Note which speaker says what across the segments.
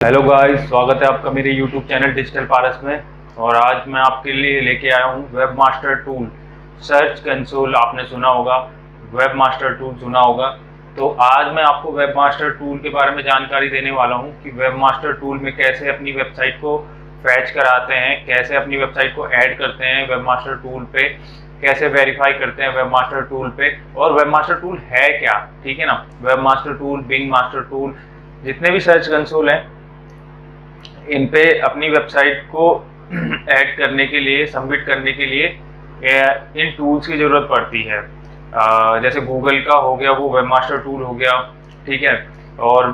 Speaker 1: Hello guys, स्वागत है आपका मेरे यूट्यूब चैनल डिजिटल पारस में। और आज मैं आपके लिए लेके आया हूँ web master tool. Search console आपने सुना होगा, वेब मास्टर टूल सुना होगा। तो आज मैं आपको वेब मास्टर टूल के बारे में जानकारी देने वाला हूँ कि वेब मास्टर टूल में कैसे अपनी वेबसाइट को फैच कराते हैं, कैसे अपनी वेबसाइट को ऐड करते हैं वेब मास्टर टूल पे, कैसे वेरीफाई करते हैं वेब मास्टर टूल पे, और वेब मास्टर टूल है क्या। ठीक है ना। Webmaster tool, Bing master tool, जितने भी सर्च कंसोल हैं, इन पे अपनी वेबसाइट को ऐड करने के लिए, सबमिट करने के लिए इन टूल्स की ज़रूरत पड़ती है। जैसे गूगल का हो गया, वो वेब मास्टर टूल हो गया, ठीक है। और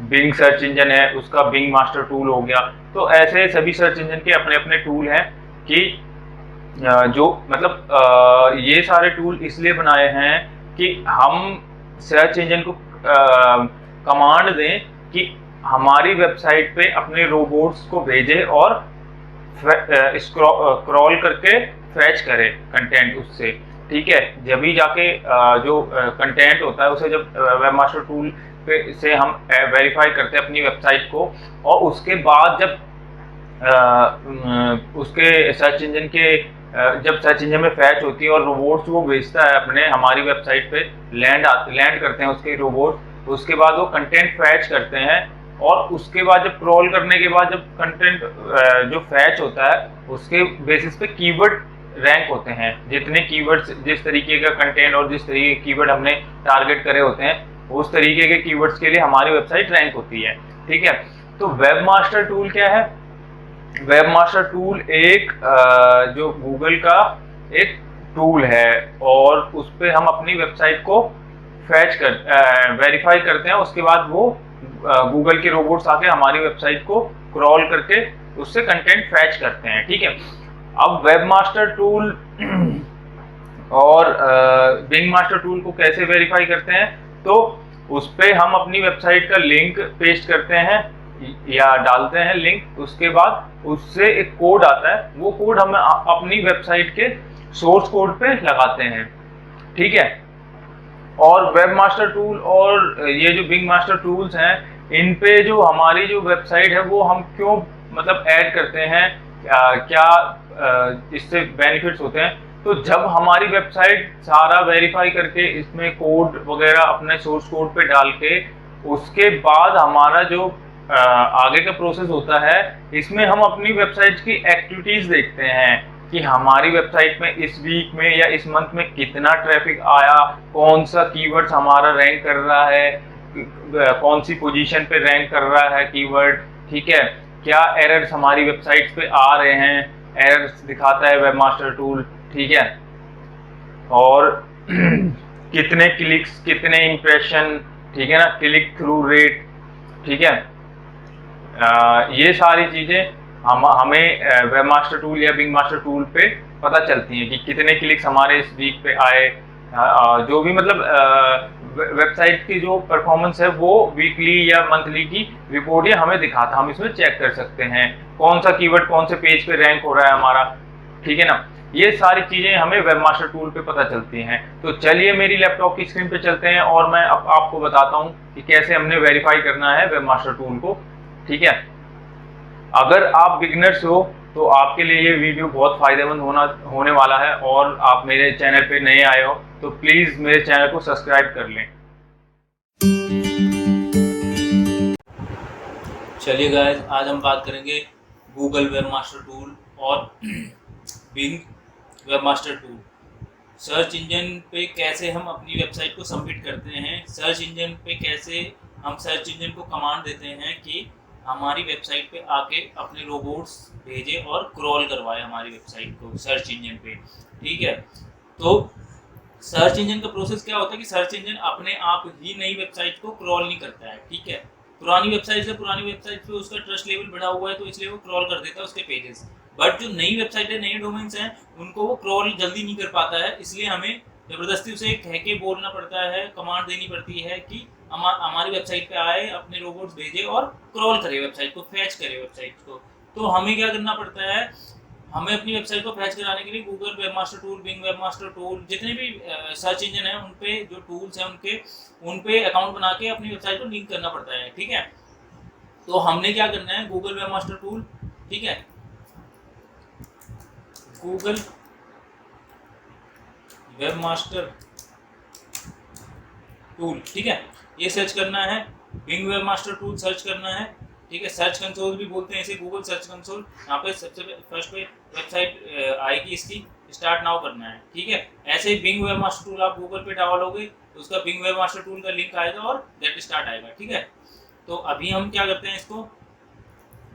Speaker 1: बिंग सर्च इंजन है, उसका बिंग मास्टर टूल हो गया। तो ऐसे सभी सर्च इंजन के अपने अपने टूल हैं कि जो मतलब ये सारे टूल इसलिए बनाए हैं कि हम सर्च इंजन को कमांड दें कि हमारी वेबसाइट पे अपने रोबोट्स को भेजे और स्क्रॉल करके फैच करे कंटेंट उससे। ठीक है। जब भी जाके जो कंटेंट होता है उसे जब वेब मास्टर टूल पे से हम वेरीफाई करते हैं अपनी वेबसाइट को, और उसके बाद जब उसके सर्च इंजन के जब सर्च इंजन में फैच होती है और रोबोट्स वो भेजता है अपने हमारी वेबसाइट पे, लैंड करते हैं उसके रोबोट, उसके बाद वो कंटेंट फैच करते हैं। और उसके बाद जब क्रॉल करने के बाद जब कंटेंट जो फैच होता है उसके बेसिस पे कीवर्ड रैंक होते हैं। जितने कीवर्ड्स, जिस तरीके का कंटेंट और जिस तरीके के कीवर्ड हमने टारगेट करे होते हैं, उस तरीके के कीवर्ड्स के लिए हमारी वेबसाइट रैंक होती है। ठीक है। तो वेब मास्टर टूल क्या है? वेब मास्टर टूल एक जो गूगल का एक टूल है, और उस पर हम अपनी वेबसाइट को फैच कर वेरीफाई करते हैं। उसके बाद वो गूगल के रोबोट्स आके हमारी वेबसाइट को क्रॉल करके उससे कंटेंट फैच करते हैं। ठीक है। अब वेब मास्टर टूल और बिंग मास्टर टूल को कैसे वेरीफाई करते हैं? तो उस पर हम अपनी वेबसाइट का लिंक पेस्ट करते हैं या डालते हैं लिंक। उसके बाद उससे एक कोड आता है, वो कोड हम अपनी वेबसाइट के सोर्स कोड पे लगाते हैं। ठीक है। और वेब मास्टर टूल और ये जो बिंग मास्टर टूल्स हैं, इन पे जो हमारी जो वेबसाइट है वो हम क्यों मतलब ऐड करते हैं, क्या इससे बेनिफिट्स होते हैं? तो जब हमारी वेबसाइट सारा वेरीफाई करके इसमें कोड वगैरह अपने सोर्स कोड पे डाल के, उसके बाद हमारा जो आगे का प्रोसेस होता है, इसमें हम अपनी वेबसाइट की एक्टिविटीज देखते हैं कि हमारी वेबसाइट में इस वीक में या इस मंथ में कितना ट्रैफिक आया, कौन सा कीवर्ड्स हमारा रैंक कर रहा है, कौन सी पोजीशन पे रैंक कर रहा है कीवर्ड। ठीक है। क्या एरर्स हमारी वेबसाइट पे आ रहे हैं, एरर्स दिखाता है वेब मास्टर टूल। ठीक है। और कितने क्लिक्स, कितने इंप्रेशन, ठीक है ना, क्लिक थ्रू रेट। ठीक है। ये सारी चीजें हमें वेब मास्टर टूल या बिंग मास्टर टूल पे पता चलती हैं कि कितने क्लिक्स हमारे इस वीक पे आए। जो भी मतलब वेबसाइट की जो परफॉर्मेंस है वो वीकली या मंथली की रिपोर्ट ये हमें दिखाता, हम इसमें चेक कर सकते हैं कौन सा कीवर्ड कौन से पेज पे रैंक हो रहा है हमारा। ठीक है ना। ये सारी चीजें हमें वेब मास्टर टूल पे पता चलती हैं। तो चलिए मेरी लैपटॉप की स्क्रीन पे चलते हैं और मैं आपको बताता हूँ कि कैसे हमने वेरीफाई करना है वेब मास्टर टूल को। ठीक है। अगर आप बिगिनर्स हो तो आपके लिए ये वीडियो बहुत फायदेमंद होने वाला है, और आप मेरे चैनल पे नए आए हो तो प्लीज मेरे चैनल को सब्सक्राइब कर लें।
Speaker 2: चलिए गाइस, आज हम बात करेंगे गूगल वेब मास्टर टूल और Bing webmaster tool. Search engine पे कैसे हम अपनी वेबसाइट को सबमिट करते हैं, सर्च इंजन पे कैसे हम सर्च इंजन को कमांड देते हैं कि हमारी वेबसाइट पे आके अपने रोबोट्स भेजे और क्रॉल करवाए हमारी वेबसाइट को सर्च इंजन पे। ठीक है। तो सर्च इंजन का प्रोसेस क्या होता है कि सर्च इंजन अपने आप ही नई वेबसाइट को क्रॉल नहीं करता है। ठीक है। पुरानी वेबसाइट पे उसका ट्रस्ट लेवल बढ़ा हुआ है तो इसलिए वो क्रॉल कर देता है उसके पेजेस। बट जो नई वेबसाइट है, नए डोमेन्स हैं, उनको वो क्रॉल जल्दी नहीं कर पाता है। इसलिए हमें जबरदस्ती उसे कह के बोलना पड़ता है, कमांड देनी पड़ती है कि हमारी वेबसाइट पे आए, अपने रोबोट्स भेजे और क्रॉल करे वेबसाइट को, फैच करे वेबसाइट को। तो हमें क्या करना पड़ता है, हमें अपनी वेबसाइट को फैच कराने के लिए Google webmaster tool, Bing webmaster tool, जितने भी सर्च इंजन है उन पे जो टूल्स हैं उन पे अकाउंट बना के अपनी वेबसाइट को लिंक करना पड़ता है। ठीक है। तो हमने क्या करना है, गूगल वेबमास्टर टूल, ठीक है, गूगल वेबमास्टर टूल, ठीक है, ये सर्च करना है, बिंग वेबमास्टर टूल सर्च करना है, ठीक है, सर्च कंसोल भी बोलते हैं इसे, गूगल सर्च कंसोल। यहाँ पे सबसे फर्स्ट पे वेबसाइट आएगी इसकी, स्टार्ट नाउ करना है, ठीक है। ऐसे ही बिंग वेबमास्टर टूल आप गूगल पे डालोगे तो उसका बिंग वेबमास्टर टूल का लिंक आएगा और गेट स्टार्ट आएगा, ठीक है। तो अभी हम क्या करते हैं, इसको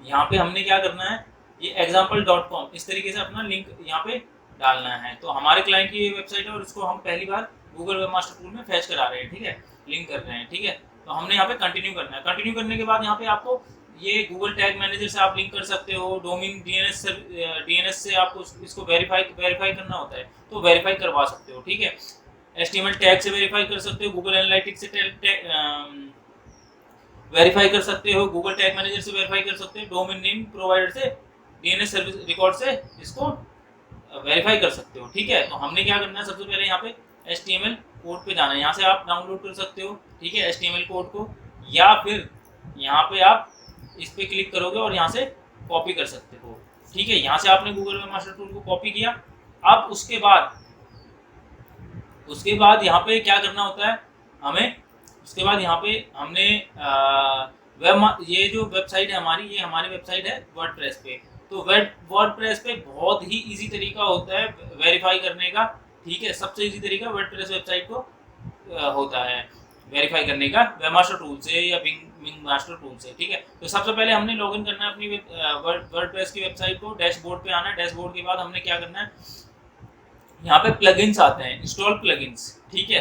Speaker 2: यहाँ पे हमने क्या करना है, ये example.com इस तरीके से अपना लिंक यहाँ पे डालना है। तो हमारे क्लाइंट की ये वेबसाइट है और उसको हम पहली बार गूगल वेबमास्टर टूल में फैच करा रहे हैं, ठीक है, लिंक कर रहे हैं, ठीक है। तो हमने यहाँ पे कंटिन्यू करना है। कंटिन्यू करने के बाद यहाँ पे आपको ये गूगल टैग मैनेजर से आप लिंक कर सकते हो, डोमेन डीएनएस से आपको इसको वेरीफाई करना होता है तो वेरीफाई करवा सकते हो, ठीक है। HTML टैग से वेरीफाई कर सकते हो, गूगल एनालिटिक्स से वेरीफाई कर सकते हो, गूगल टैग मैनेजर से वेरीफाई कर सकते हो, डोमेन नेम प्रोवाइडर से डीएनएस सर्विस रिकॉर्ड से इसको वेरीफाई कर सकते हो, ठीक है। तो हमने क्या करना है, सबसे पहले यहाँ पे HTML कोड पे जाना है, यहाँ से आप डाउनलोड कर सकते हो, ठीक है, HTML कोड को, या फिर यहाँ पे आप इस पे क्लिक करोगे और यहाँ से कॉपी कर सकते हो, ठीक है। यहाँ से आपने गूगल वेबमास्टर टूल को कॉपी किया। अब उसके बाद यहाँ पे क्या करना होता है हमें, उसके बाद यहाँ पे हमने ये जो वेबसाइट है हमारी, ये हमारी वेबसाइट है वर्डप्रेस पे। तो वर्डप्रेस पे बहुत ही इजी तरीका होता है वेरीफाई करने का, ठीक है। सबसे इजी तरीका वर्डप्रेस वेबसाइट को होता है वेरीफाई करने का, वेबमास्टर टूल से या बिंग मास्टर टूल से, ठीक है। तो सबसे पहले हमने लॉगिन करना है अपनी वर्डप्रेस की वेबसाइट को, डैशबोर्ड पे आना है। डैशबोर्ड के बाद हमने क्या करना है, यहाँ पे प्लगइन्स आते हैं, इंस्टॉल प्लगइन्स, ठीक है।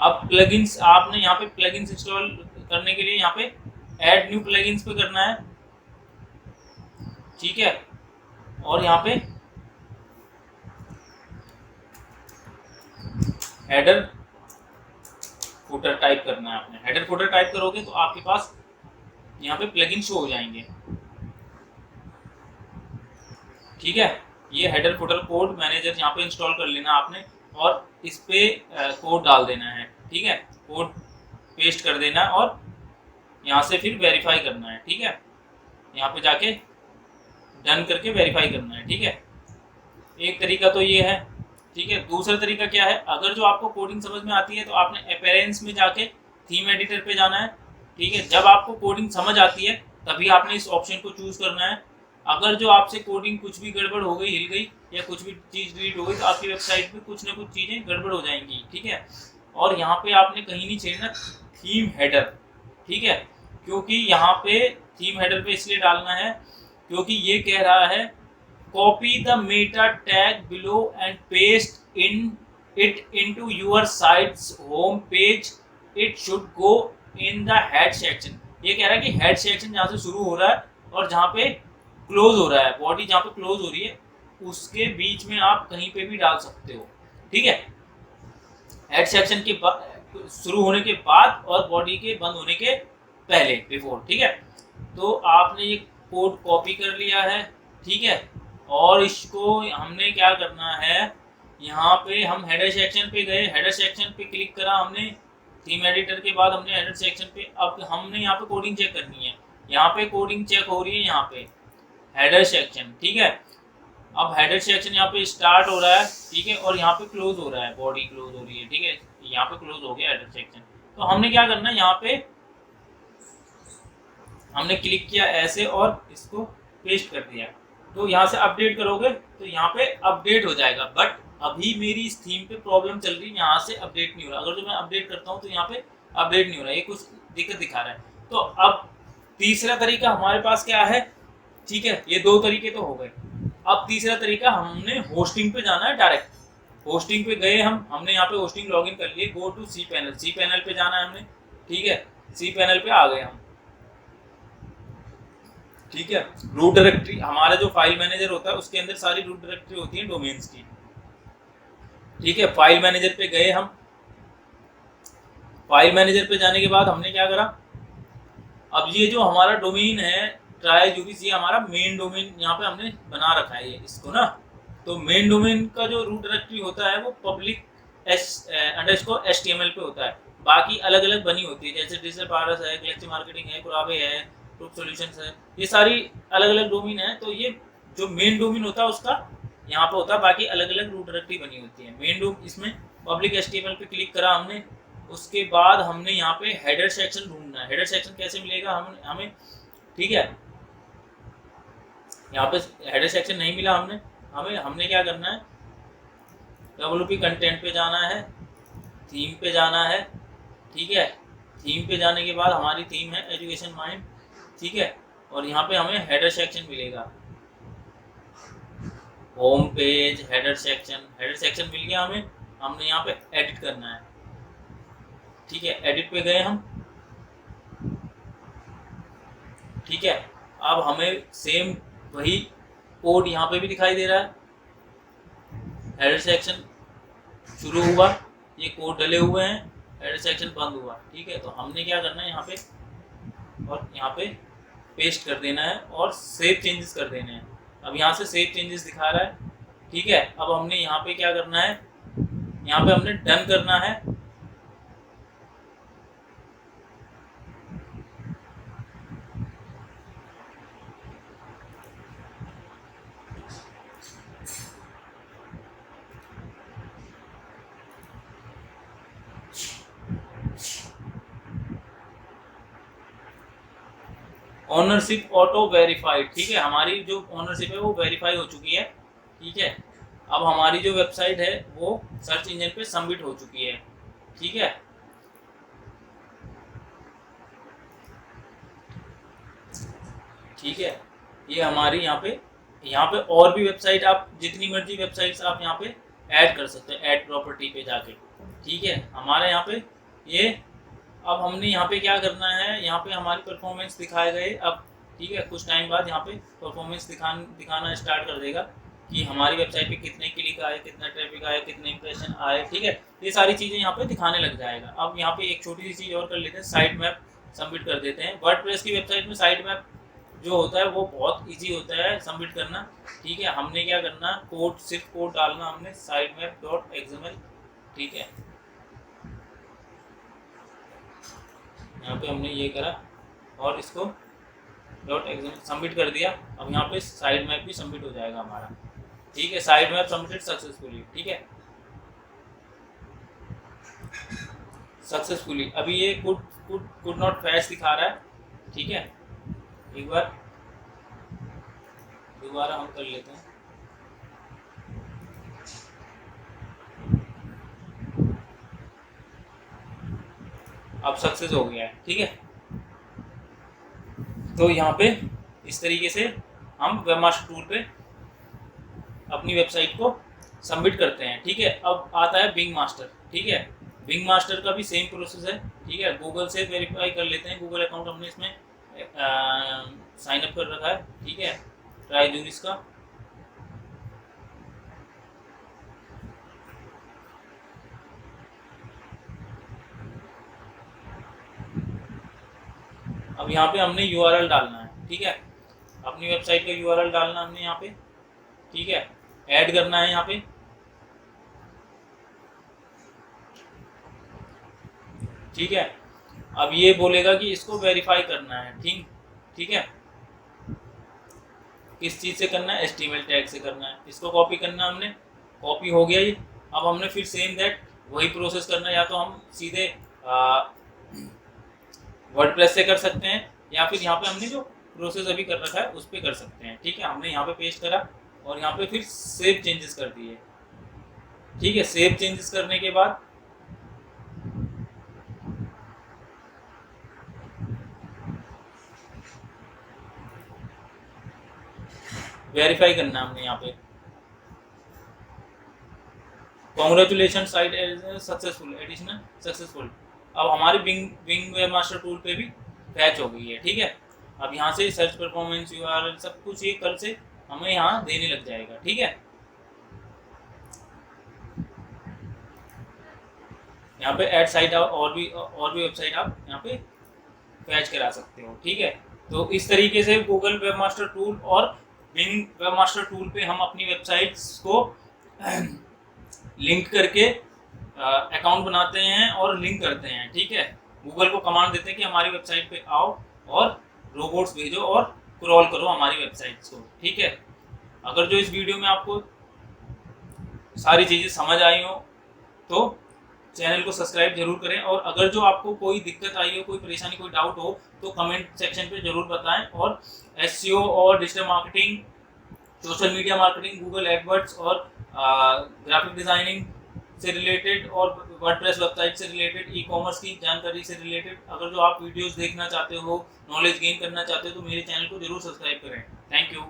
Speaker 2: अब प्लगइन्स आपने यहाँ पे प्लगइन्स इंस्टॉल करने के लिए यहाँ पे ऐड न्यू प्लगइन्स पे करना है, ठीक है। और यहाँ पे हेडर फुटर टाइप करना है आपने। हेडर फुटर टाइप करोगे तो आपके पास यहाँ पे प्लगइन शो हो जाएंगे, ठीक है। ये हेडर फुटर कोड मैनेजर यहाँ पे इंस्टॉल कर लेना आपने और इस पे कोड डाल देना है, ठीक है। कोड पेस्ट कर देना और यहाँ से फिर वेरीफाई करना है, ठीक है। यहाँ पे जाके डन करके वेरीफाई करना है, ठीक है। एक तरीका तो ये है, ठीक है। दूसरा तरीका क्या है, अगर जो आपको कोडिंग समझ में आती है तो आपने अपीयरेंस में जाके थीम एडिटर पे जाना है, ठीक है। जब आपको कोडिंग समझ आती है तभी आपने इस ऑप्शन को चूज करना है। अगर जो आपसे कोडिंग कुछ भी गड़बड़ हो गई, हिल गई या कुछ भी चीज़ डिलीट हो गई तो आपकी वेबसाइट में कुछ ना कुछ चीज़ें गड़बड़ हो जाएंगी, ठीक है। और यहाँ पे आपने कहीं नहीं छेड़ना थीम हेडर, ठीक है, क्योंकि यहाँ पे थीम हेडर पे इसलिए डालना है क्योंकि ये कह रहा है copy the Meta tag below and paste it into your sites home page, it should go in the head section. ये कह रहा है कि हेड सेक्शन जहाँ से शुरू हो रहा है और जहाँ पे क्लोज हो रहा है, बॉडी जहाँ पे क्लोज हो रही है उसके बीच में आप कहीं पे भी डाल सकते हो, ठीक है। हेड सेक्शन के शुरू होने के बाद और बॉडी के बंद होने के पहले, बिफोर, ठीक है। तो आपने ये कोड कॉपी कर लिया है, ठीक है। और इसको हमने क्या करना है, यहाँ पे हम हेडर सेक्शन पे गए, हेडर सेक्शन पे क्लिक करा हमने थीम एडिटर के बाद, हमने हेडर सेक्शन पे, अब हमने यहाँ पे कोडिंग चेक करनी है। यहाँ पे कोडिंग चेक हो रही है, यहाँ पे हेडर सेक्शन, ठीक है। अब हेडर सेक्शन यहाँ पे स्टार्ट हो रहा है, ठीक है, और यहाँ पे क्लोज हो रहा है, बॉडी क्लोज हो रही है, ठीक है। यहाँ पे क्लोज हो गया हेडर सेक्शन। तो हमने क्या करना है, यहाँ पे हमने क्लिक किया ऐसे और इसको पेस्ट कर दिया। तो यहाँ से अपडेट करोगे तो यहाँ पे अपडेट हो जाएगा, बट अभी मेरी इस थीम पे प्रॉब्लम चल रही है, यहाँ से अपडेट नहीं हो रहा। अगर जो मैं अपडेट करता हूँ तो यहाँ पे अपडेट नहीं हो रहा, ये कुछ दिक्कत दिखा रहा है। तो अब तीसरा तरीका हमारे पास क्या है, ठीक है, ये दो तरीके तो हो गए। अब तीसरा तरीका, हमने होस्टिंग पे जाना है डायरेक्ट। होस्टिंग पे गए हमने यहाँ पे होस्टिंग लॉगिन कर लिए, go to cPanel, cPanel पे जाना है हमने, ठीक है। सी पैनल पे आ गए हम, ठीक है। रूट डायरेक्टरी, हमारा जो फाइल मैनेजर होता है उसके अंदर सारी रूट डायरेक्टरी होती है डोमेन्स की, ठीक है। फाइल मैनेजर पे गए हम, फाइल मैनेजर पे जाने के बाद हमने क्या करा, अब ये जो हमारा डोमेन है ट्राई यूबीसी, हमारा मेन डोमेन यहाँ पे हमने बना रखा है ये इसको ना। तो मेन डोमेन का जो रूट डायरेक्टरी होता है वो पब्लिक _HTML पे होता है, बाकी अलग अलग बनी होती है, जैसे डिजिटल पारस है, गैलेक्सी मार्केटिंग है, कुराबे है, ग्रुप सॉल्यूशंस है, ये सारी अलग अलग डोमेन है। तो ये जो मेन डोमेन होता है उसका यहाँ पे होता है, बाकी अलग अलग रूट डायरेक्टरी बनी होती है। मेन डोम इसमें पब्लिक HTML पे क्लिक करा हमने, उसके बाद हमने यहाँ पे हेडर सेक्शन ढूंढना है। हेडर सेक्शन कैसे मिलेगा हमें, ठीक है, यहाँ पे हेडर सेक्शन नहीं मिला हमने क्या करना है, WP कंटेंट पे जाना है, थीम पे जाना है, ठीक है। थीम पे जाने के बाद हमारी थीम है एजुकेशन माइंड, ठीक है, और यहाँ पे हमें हेडर सेक्शन मिलेगा, होम पेज, हेडर सेक्शन मिल गया हमें। हमने यहाँ पे एडिट करना है, ठीक है, एडिट पे गए हम, ठीक है। अब हमें सेम वही कोड यहाँ पे भी दिखाई दे रहा है, हेडर सेक्शन शुरू हुआ, ये कोड डले हुए हैं, हेडर सेक्शन बंद हुआ, ठीक है। तो हमने क्या करना है यहाँ पे, और यहाँ पे पेस्ट कर देना है और सेव चेंजेस कर देने हैं। अब यहाँ से सेव चेंजेस दिखा रहा है, ठीक है। अब हमने यहाँ पे क्या करना है, यहाँ पे हमने डन करना है, ऑनरशिप ऑटो वेरीफाइड, ठीक है। हमारी जो ऑनरशिप है वो वेरीफाई हो चुकी है, ठीक है। अब हमारी जो वेबसाइट है वो सर्च इंजन पे सबमिट हो चुकी है, ठीक है। ठीक है, ये हमारी यहाँ पे और भी वेबसाइट, आप जितनी मर्जी वेबसाइट्स आप यहाँ पे ऐड कर सकते हैं, ऐड प्रॉपर्टी पे जाके, ठीक है। हमारे यहाँ पे ये, अब हमने यहाँ पे क्या करना है, यहाँ पे हमारी परफॉर्मेंस दिखाए गए अब, ठीक है। कुछ टाइम बाद यहाँ पे परफॉर्मेंस दिखाना स्टार्ट कर देगा कि हमारी वेबसाइट पे कितने क्लिक आए, कितना ट्रैफिक आए, कितने इंप्रेशन आए, ठीक है। ये सारी चीज़ें यहाँ पे दिखाने लग जाएगा। अब यहाँ पे एक छोटी सी चीज़ और कर लेते हैं, साइट मैप सबमिट कर देते हैं। वर्डप्रेस की वेबसाइट में साइट मैप जो होता है वो बहुत ईजी होता है सबमिट करना, ठीक है। हमने क्या करना, कोड, सिर्फ कोड डालना हमने, sitemap.xml, ठीक है। यहाँ पे हमने ये करा और इसको .xml सबमिट कर दिया। अब यहाँ पे साइट मैप भी सबमिट हो जाएगा हमारा, ठीक है। साइट मैप सबमिटेड सक्सेसफुली, ठीक है, सक्सेसफुली। अभी ये कुड नॉट फैच दिखा रहा है, ठीक है। एक बार दोबारा हम कर लेते हैं, अब सक्सेस हो गया है, ठीक है। तो यहाँ पे इस तरीके से हम वेबमास्टर टूल पे अपनी वेबसाइट को सबमिट करते हैं, ठीक है। अब आता है बिंग मास्टर, ठीक है। बिंग मास्टर का भी सेम प्रोसेस है, ठीक है। गूगल से वेरीफाई कर लेते हैं, गूगल अकाउंट हमने इसमें साइन अप कर रखा है, ठीक है। ट्राई जूरिस का, अब यहाँ पे हमने URL डालना है, ठीक है। अपनी वेबसाइट का URL डालना हमने यहाँ पे, ठीक है। ऐड करना है यहाँ पे, ठीक है। अब ये बोलेगा कि इसको वेरीफाई करना है, ठीक है। किस चीज़ से करना है, HTML टैग से करना है। इसको कॉपी करना, हमने कॉपी हो गया ये। अब हमने फिर सेम दैट वही प्रोसेस करना है, या तो हम सीधे वर्डप्रेस से कर सकते हैं, या फिर यहाँ पे हमने जो प्रोसेस अभी कर रखा है उस पर कर सकते हैं, ठीक है। हमने यहाँ पे पेस्ट करा और यहाँ पे फिर सेव चेंजेस कर दिए, ठीक है। सेव चेंजेस करने के बाद वेरीफाई करना हमने यहाँ पे, congratulation site successful, additional successful. अब हमारी बिंग वेबमास्टर टूल पे भी फैच हो गई है, ठीक है। अब यहाँ से सर्च परफॉर्मेंस, URL सब कुछ ये कल से हमें यहाँ देने लग जाएगा, ठीक है। यहाँ पे ऐड साइट और भी वेबसाइट आप यहाँ पे फैच करा सकते हो, ठीक है। तो इस तरीके से गूगल वेबमास्टर टूल और बिंग वेबमास्टर टूल पे हम अपनी वेबसाइट्स को लिंक करके अकाउंट बनाते हैं और लिंक करते हैं, ठीक है। गूगल को कमांड देते हैं कि हमारी वेबसाइट पे आओ और रोबोट्स भेजो और क्रॉल करो हमारी वेबसाइट्स को, ठीक है। अगर जो इस वीडियो में आपको सारी चीज़ें समझ आई हो तो चैनल को सब्सक्राइब जरूर करें, और अगर जो आपको कोई दिक्कत आई हो, कोई परेशानी, कोई डाउट हो तो कमेंट सेक्शन पे जरूर बताएं। और एसईओ और digital marketing, social media marketing, Google AdWords और ग्राफिक डिजाइनिंग से रिलेटेड और वर्डप्रेस वेबसाइट से रिलेटेड, ई कॉमर्स की जानकारी से रिलेटेड अगर जो आप वीडियोस देखना चाहते हो, नॉलेज गेन करना चाहते हो तो मेरे चैनल को जरूर सब्सक्राइब करें। Thank you.